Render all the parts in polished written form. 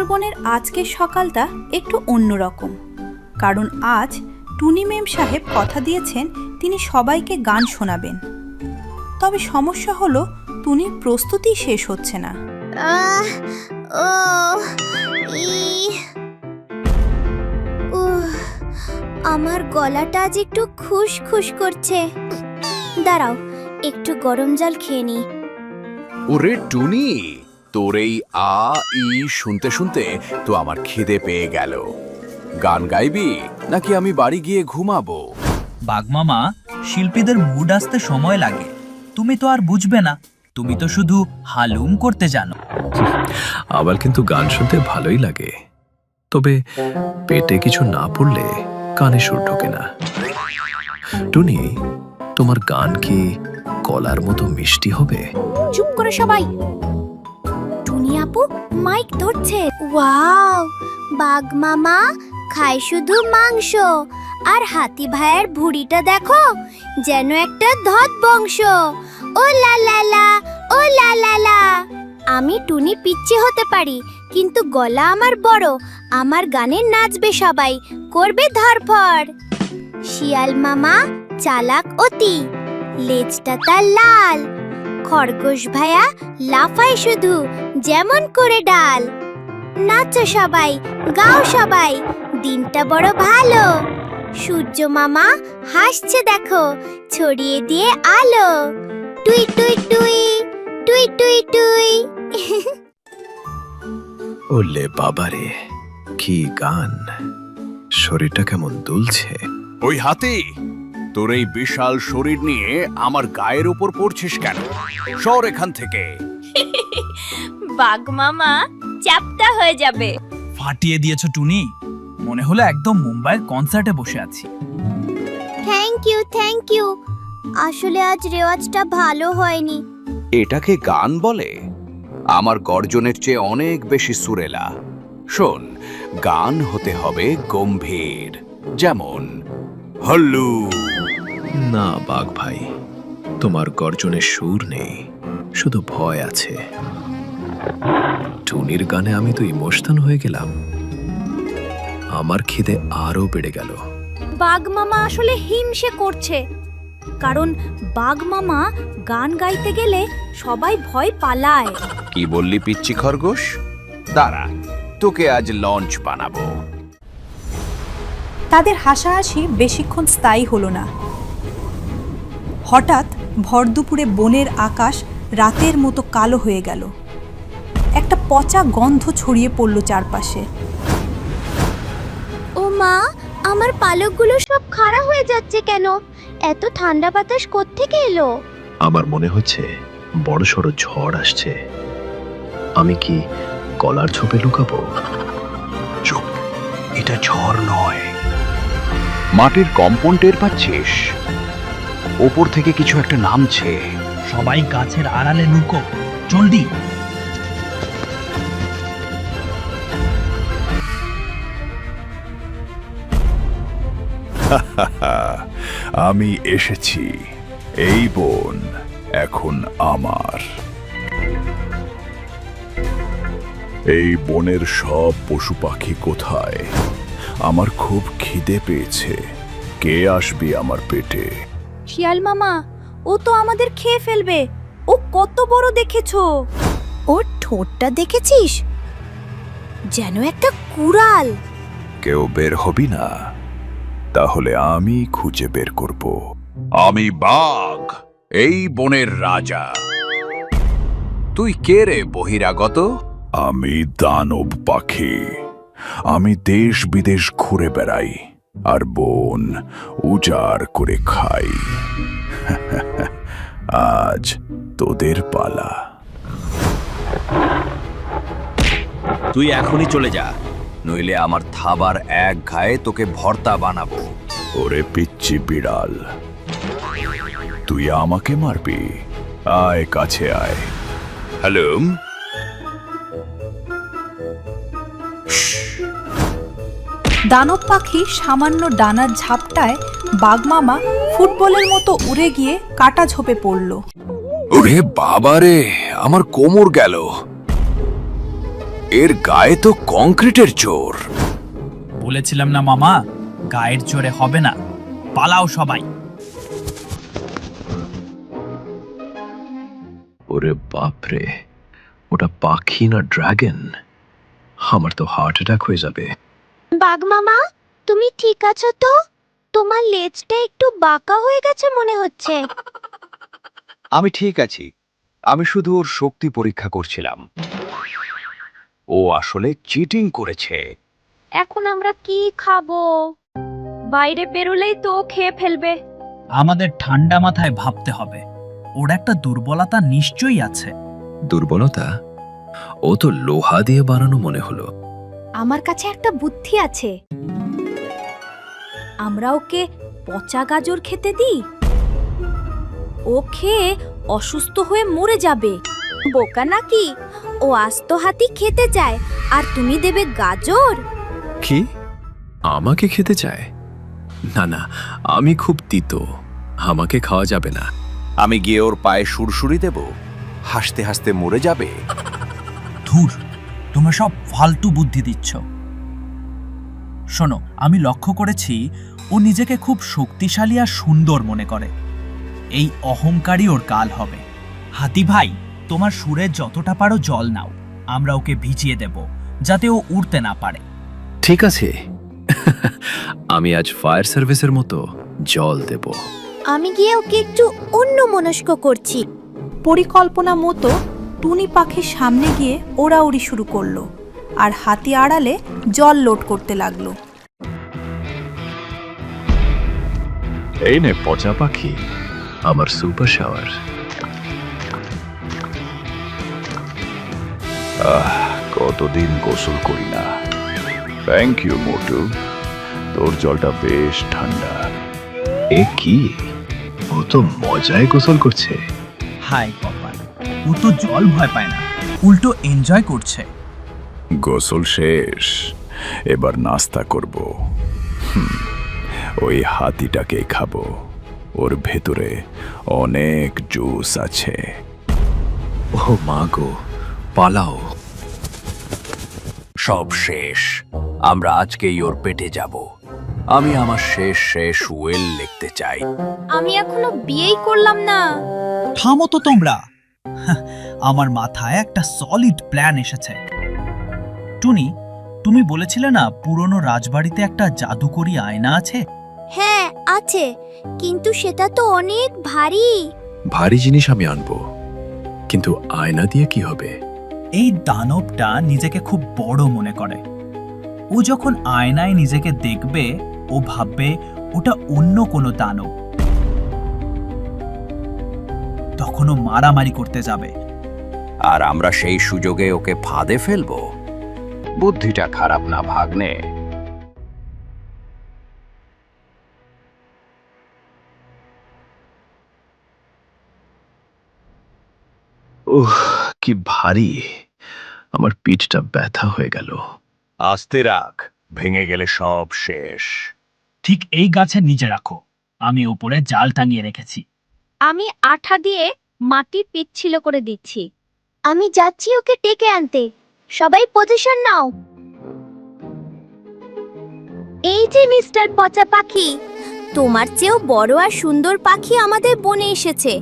সুন্দরবনের আজকের সকালটা একটু অন্যরকম, কারণ আজ টুনি মেম সাহেব কথা দিয়েছেন তিনি সবাইকে গান শোনাবেন। তবে সমস্যা হলো টুনির প্রস্তুতি শেষ হচ্ছে না। আমার গলাটা আজ একটু খুশখুশ করছে। দাঁড়াও, একটু গরম জল খেয়ে নি। ওরে টুনি, তোর এই আ ই শুনতে শুনতে তো আমার খিদে পেয়ে গেল। গান গাইবি নাকি আমি বাড়ি গিয়ে ঘুমাবো? বাঘমামা, শিল্পীদের মুড আসতে সময় লাগে। তুমি তো আর বুঝবে না, তুমি তো শুধু হালুম করতে জানো। আবার কিন্তু গান শুনতে ভালোই লাগে, তবে পেটে কিছু না পড়লে কানে সুর ঢোকে না। টুনি, তোমার গান কি কলার মতো মিষ্টি হবে? চুপ করে সবাই। টুনি আপু মাইক ধরছে। ওয়াও, বাঘ মামা খায় শুধু মাংস, আর হাতি ভাইয়ের ভুঁড়িটা দেখো, যেন একটা ধত বংশ। ও লা লা লা, ও লা লা লা। আমি টুনি পিচ্চি হতে পারি, কিন্তু গলা আমার বড়। আমার গানে নাচবে সবাই, করবে ধরফড়। শিয়াল মামা চালাক অতি, লেজটা তার লাল। খরগোশ ভাইয়া লাফায় শুধু, যেমন করে ডাল। নাচো সবাই, গাও সবাই, দিনটা বড় ভালো। সূর্য মামা হাসছে দেখো, ছড়িয়ে দিয়ে আলো। টুই টুই টুই, টুই টুই টুই। ওলে বাবারে, কি গান! শরীরটা কেমন দুলছে। ওই হাতি, তোর এই বিশাল শরীর নিয়ে আমার গায়ের উপর পড়ছিস কেন? সর এখান থেকে। বাঘ মামা চ্যাপ্টা হয়ে যাবে। ফাটিয়ে দিয়েছো টুনি, মনে হলো একদম মুম্বাইয়ের কনসার্টে বসে আছি। Thank you, thank you. আসলে আজ রেওয়াজটা ভালো হয়নি। এটাকে গান বলে? আমার গর্জনের চেয়ে অনেক বেশি সুরেলা। শোন, গান হতে হবে গম্ভীর, যেমন হল্লু। না বাঘ ভাই, তোমার গর্জনে সুর নেই, শুধু ভয় আছে। টুনির গানে আমি তো ইমোশনাল হয়ে গেলাম। আমার খিদে আরো বেড়ে গেল। বাঘ মামা আসলে হিমশে করছে, কারণ বাঘ মামা গান গাইতে গেলে সবাই ভয় পালায়। কি বললি পিচ্চি খরগোশ? দাঁড়া, তোকে আজ লঞ্চ বানাবো। তাদের হাসাহাসি বেশিক্ষণ স্থায়ী হলো না। হঠাৎ ভরদুপুরে বনের আকাশ রাতের মতো কালো হয়ে গেল। একটা পচা গন্ধ ছড়িয়ে পড়ল চারপাশে। ও মা, আমার পালকগুলো সব খাড়া হয়ে যাচ্ছে কেন? এত ঠান্ডা বাতাস কোত্থেকে এলো? আমার মনে হচ্ছে বড়সড় ঝড় আসছে। আমি কি কলার ছোপে লুকাবো? চুপ, এটা ঝড় নয়। মাটির কম্পন টের পাচ্ছিস? ওপর থেকে কিছু একটা নামছে। সবাই গাছের আড়ালে লুকো, জলদি। আমি এসেছি। এই বন এখন আমার। এই বনের সব পশু পাখি কোথায়? আমার খুব খিদে পেয়েছে। কে আসবি আমার পেটে? শিয়াল মামা, ও তো আমাদের খেয়ে ফেলবে। ও কত বড় দেখেছো? ওর ঠোঁটটা দেখেছিস? যেন একটা কুড়াল। কেউ বের হবি না? তাহলে আমি খুঁজে বের করব। আমি বাঘ, এই বনের রাজা। তুই কে রে বহিরাগত? আমি দানব পাখি। আমি দেশ বিদেশ ঘুরে বেড়াই আর বন উজাড় করে খাই। আজ তোদের পালা। তুই এখনই চলে যা, নইলে আমার থাবার এক ঘায়ে তোকে ভর্তা বানাবো। ওরে পিচ্চি বিড়াল, তুই আমাকে মারবি? আয় কাছে আয়। হ্যালো। দানব পাখি সামান্য ডানার ঝাপটায় বাঘ মামা ফুটবলের মতো উড়ে গিয়ে কাটা ঝোপে পড়ল। ওরে বাবারে, আমার কোমর গেল। এর গায়ে তো কংক্রিটের জোর। বলেছিলাম না মামা, গায়ের জোরে হবে না। পালাও সবাই। ওরে বাপরে, ওটা পাখি না ড্রাগন? আমার তো হার্ট অ্যাটাক হয়ে যাবে। বাঘ মামা, তুমি ঠিক আছো তো? তোমার লেজটা একটু বাঁকা হয়ে গেছে মনে হচ্ছে। আমি ঠিক আছি। আমি শুধু ওর শক্তি পরীক্ষা করছিলাম। ও আসলে চিটিং করেছে। এখন আমরা কি খাবো? বাইরে বেরোলেই তো ও খেয়ে ফেলবে। আমাদের ঠান্ডা মাথায় ভাবতে হবে। ওর একটা দুর্বলতা নিশ্চয়ই আছে। দুর্বলতা? ও তো লোহা দিয়ে বানানো মনে হলো। আমার কাছে একটা বুদ্ধি আছে। আমরা ওকে পচা গাজর খেতে দিই। ও খেয়ে অসুস্থ হয়ে মরে যাবে। বোকা নাকি? ও আস্ত হাতি খেতে চায় আর তুমি দেবে গাজর? কি? আমাকে খেতে চায়? না না, আমি খুব তিতো, আমাকে খাওয়া যাবে না। আমি গিয়ে ওর পায়ে সুরসুরি দেব, হাসতে হাসতে মরে যাবে। ধুর, তোমরা সব ফালতু বুদ্ধি দিচ্ছ। শোনো, আমি লক্ষ্য করেছি ও নিজেকে খুব শক্তিশালী আর সুন্দর মনে করে। এই অহংকারী ওর কাল হবে। হাতি ভাই, তোমার সুরে যতটা পারো জল নাও। আমরা ওকে ভিজিয়ে দেব, যাতে ও উড়তে না পারে। ঠিক আছে, আমি আজ ফায়ার সার্ভিসের মতো জল দেব। আমি গিয়ে ওকে একটু অন্যমনস্ক করছি। পরিকল্পনা মতো টুনি পাখির সামনে গিয়ে ওড়াউড়ি শুরু করলো আর হাতি আড়ালে জল লোড করতে লাগলো। এই নে পচা পাখি, আমার সুপার শাওয়ার। কতদিন গোসল করি না। থ্যাংক ইউ মোটু, তোর জলটা বেশ ঠান্ডা। এ কি? ও তো মজায় গোসল করছে। হাই কপাল, ও তো জল ভয় পায় না, উল্টো এনজয় করছে। গোসল শেষ, এবার নাস্তা করব। ওই হাতিটাকে খাবো, ওর ভেতরে অনেক জুস আছে। ও মা গো, পালাও। সব শেষ। আমরা আজকেই ওর পেটে যাব। আমি আমার শেষ ওয়েল লিখতে চাই। আমি এখনো বিয়েই করলাম না। থামো তো তোমরা। আমার মাথায় একটা সলিড প্ল্যান এসেছে। টুনি, তুমি বলেছিলে না পুরনো রাজবাড়িতে একটা জাদুকরি আয়না আছে? হ্যাঁ আছে, কিন্তু সেটা তো অনেক ভারী। ভারী জিনিস আমি আনবো, কিন্তু আয়না দিয়ে কি হবে? এই দানবটা নিজেকে খুব বড় মনে করে। ও যখন আয়নায় নিজেকে দেখবে, ও ভাববে ওটা অন্য কোনো দানব। তখন ও মারামারি করতে যাবে। আর আমরা সেই সুযোগে ওকে ফাঁদে ফেলবো। বুদ্ধিটা খারাপ না ভাগ্নে। ওহ, কি ভারী! আমার পিঠটা ব্যথা হয়ে গেল। আস্তে রাখ, ভেঙে গেলে সব শেষ। ঠিক এই গাছের নিচে রাখো, আমি উপরে জাল টাঙিয়ে রেখেছি। আমি আঠা দিয়ে মাটি পিচ্ছিল করে দিচ্ছি। আমি যাচ্ছি ওকে ডেকে আনতে। সবাই পজিশন নাও। এই যে মিস্টার পচা পাখি, তোমার চেয়েও বড় আর সুন্দর পাখি আমাদের বনে এসেছে।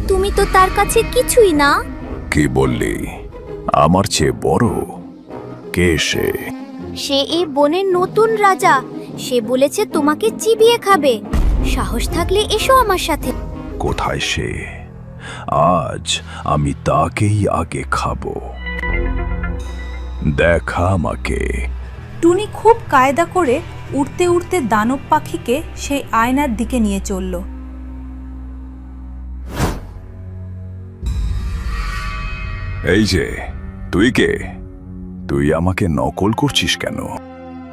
তুমি তো তার কাছে কিছুই না। কি বললি? আমার চেয়ে বড়? কে সে? সে এই বনের নতুন রাজা। সে বলেছে তোমাকে চিবিয়ে খাবে। সাহস থাকলে এসো আমার সাথে। কোথায় সে? আজ আমি তাকেই আগে খাবো। দেখা আমাকে। টুনি খুব কায়দা করে উড়তে উড়তে দানব পাখিকে সেই আয়নার দিকে নিয়ে চলল। এই যে, তুই কে? তুই আমাকে নকল করছিস কেন?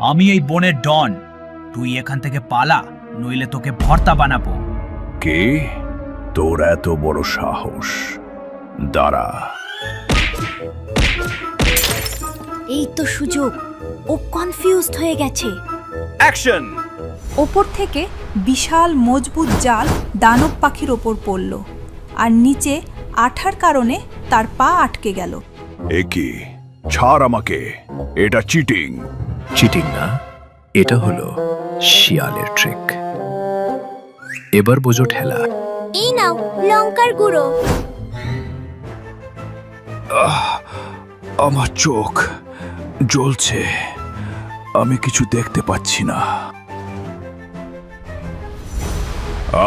আমি এই বনের ডন। তুই এখান থেকে পালা, নইলে তোকে ভর্তা বানাবো। কে? তোর এত বড় সাহস? দাঁড়া। এই তো সুযোগ। ও কনফিউজড হয়ে গেছে। অ্যাকশন! ওপর থেকে বিশাল মজবুত জাল দানব পাখির ওপর পড়ল আর নিচে আঠার কারণে তার পা আটকে গেল। এ কি? ছাড় আমাকে, এটা চিটিং। চিটিং না, এটা হলো শিয়ালের ট্রিক। এবার বোঝো ঠেলা। এই নাও লঙ্কার গুঁড়ো। আমার চোখ জ্বলছে, আমি কিছু দেখতে পাচ্ছি না।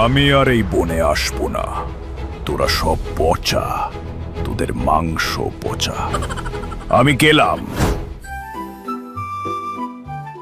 আমি আর এই বনে আসবো না, তোরা সব পচা, তোদের মাংস পচা। আমি গেলাম।